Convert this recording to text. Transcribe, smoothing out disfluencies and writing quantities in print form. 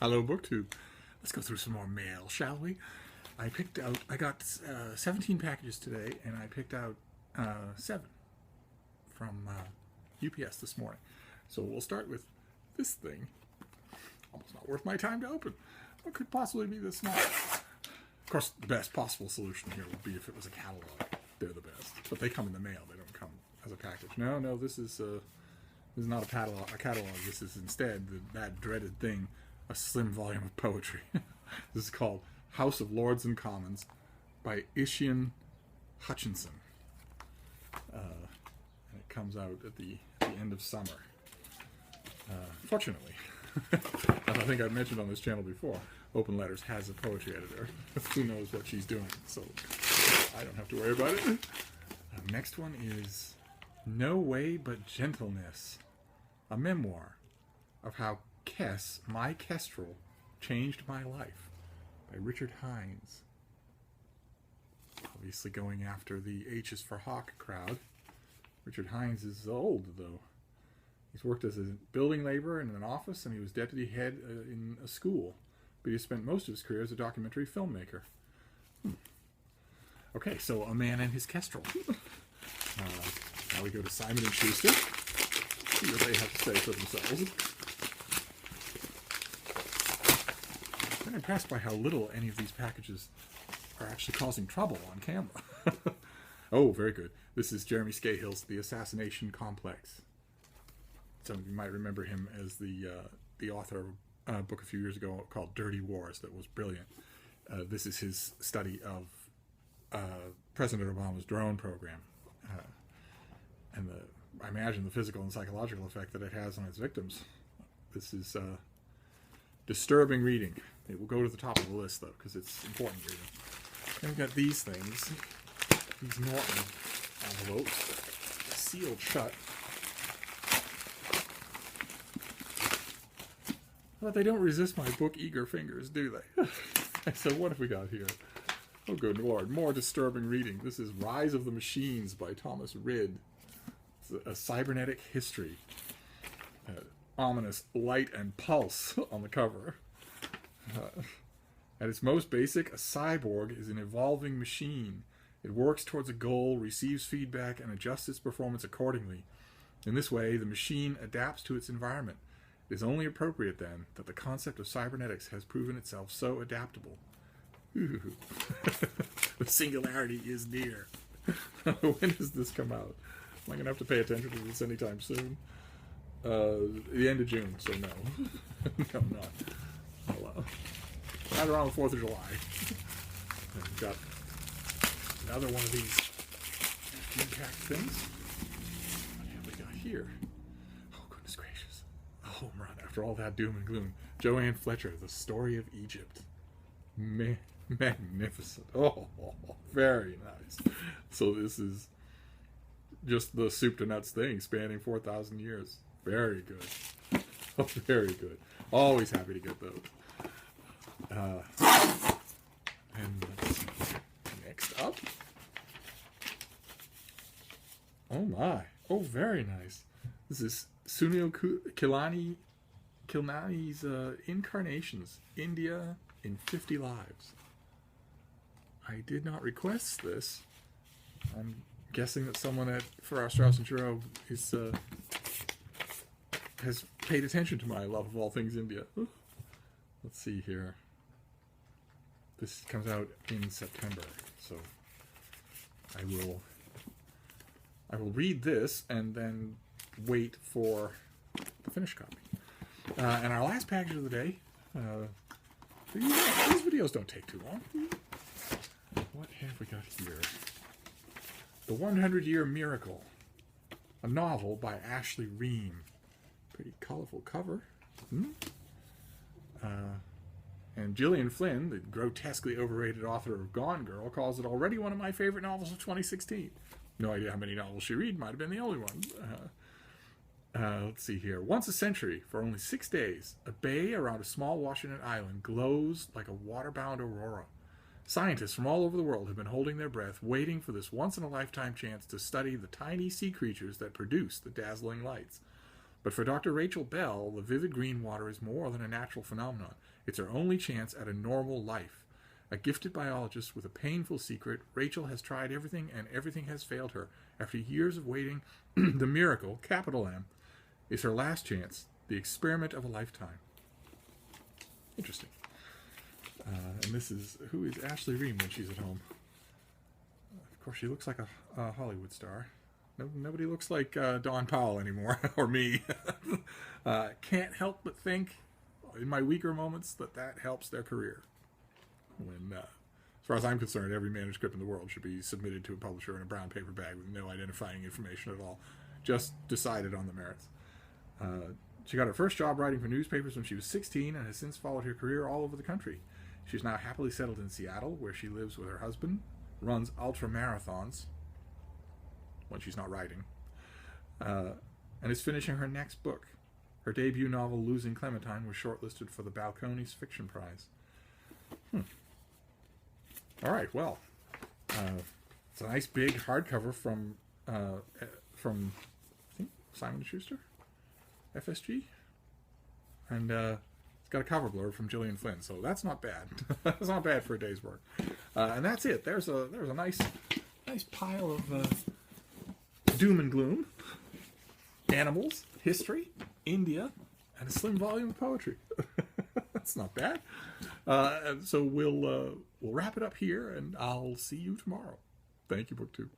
Hello, BookTube. Let's go through some more mail, shall we? I got 17 packages today, and I picked out 7 from UPS this morning. So we'll start with this thing. Almost not worth my time to open. What could possibly be this small? Of course, the best possible solution here would be if it was a catalog. They're the best. But they come in the mail. They don't come as a package. No, this is not a catalog. This is instead that dreaded thing, a slim volume of poetry. This is called House of Lords and Commons by Ishian Hutchinson. And it comes out at the end of summer. Fortunately, as I think I've mentioned on this channel before, Open Letters has a poetry editor. Who knows what she's doing, so I don't have to worry about it. Next one is No Way But Gentleness, a memoir of how Kess, my Kestrel, changed my life, by Richard Hines. Obviously going after the H is for Hawk crowd. Richard Hines is old, though. He's worked as a building laborer in an office, and he was deputy head in a school. But he spent most of his career as a documentary filmmaker. Okay, so A Man and His Kestrel. Now we go to Simon & Schuster. See what they have to say for themselves. I'm impressed by how little any of these packages are actually causing trouble on camera. Oh, very good. This is Jeremy Scahill's The Assassination Complex. Some of you might remember him as the author of a book a few years ago called Dirty Wars that was brilliant. This is his study of President Obama's drone program and I imagine the physical and psychological effect that it has on its victims. This is disturbing reading. It will go to the top of the list, though, because it's important reading. Then we've got these things, these Norton envelopes, sealed shut. But they don't resist my book-eager fingers, do they? So what have we got here? Oh, good Lord, more disturbing reading. This is Rise of the Machines by Thomas Rid. It's a cybernetic history. Ominous light and pulse on the cover. At its most basic, a cyborg is an evolving machine. It works towards a goal, receives feedback, and adjusts its performance accordingly. In this way, the machine adapts to its environment. It is only appropriate, then, that the concept of cybernetics has proven itself so adaptable. Ooh. The singularity is near. When does this come out? Am I going to have to pay attention to this anytime soon? The end of June, so no. No, I'm not. Right around the 4th of July. And we've got another one of these impact things. What have we got here? Oh, goodness gracious. A home run after all that doom and gloom. Joanne Fletcher, The Story of Egypt. Magnificent. Oh, very nice. So this is just the soup to nuts thing spanning 4,000 years. Very good. Oh, very good. Always happy to get those. And next up. Oh my. Oh, very nice. This is Sunil Kilnani's Incarnations, India in 50 Lives. I did not request this. I'm guessing that someone for our Strauss and Giroux is has paid attention to my love of all things India. Let's see here. This comes out in September, so I will read this and then wait for the finished copy. And our last package of the day. These videos don't take too long. What have we got here? The 100-Year Miracle, a novel by Ashley Ream. Pretty colorful cover. And Gillian Flynn, the grotesquely overrated author of Gone Girl, calls it already one of my favorite novels of 2016. No idea how many novels she read. Might have been the only one. Let's see here. Once a century, for only 6 days, a bay around a small Washington island glows like a water-bound aurora. Scientists from all over the world have been holding their breath, waiting for this once-in-a-lifetime chance to study the tiny sea creatures that produce the dazzling lights. But for Dr. Rachel Bell, the vivid green water is more than a natural phenomenon. It's her only chance at a normal life. A gifted biologist with a painful secret, Rachel has tried everything and everything has failed her. After years of waiting, the miracle, capital M, is her last chance, the experiment of a lifetime. Interesting. And this is, who is Ashley Ream when she's at home? Of course, she looks like a Hollywood star. Nobody looks like Don Powell anymore, or me. Can't help but think, in my weaker moments, that helps their career. When, as far as I'm concerned, every manuscript in the world should be submitted to a publisher in a brown paper bag with no identifying information at all. Just decided on the merits. She got her first job writing for newspapers when she was 16 and has since followed her career all over the country. She's now happily settled in Seattle, where she lives with her husband, runs ultra marathons when she's not writing, and is finishing her next book. Her debut novel, Losing Clementine, was shortlisted for the Balcones Fiction Prize. All right, well, it's a nice big hardcover from I think Simon & Schuster, FSG, and it's got a cover blurb from Gillian Flynn, so that's not bad. That's not bad for a day's work. And that's it. There's a nice pile of doom and gloom, animals, history, India, and a slim volume of poetry. That's not bad. So we'll wrap it up here, and I'll see you tomorrow. Thank you, BookTube.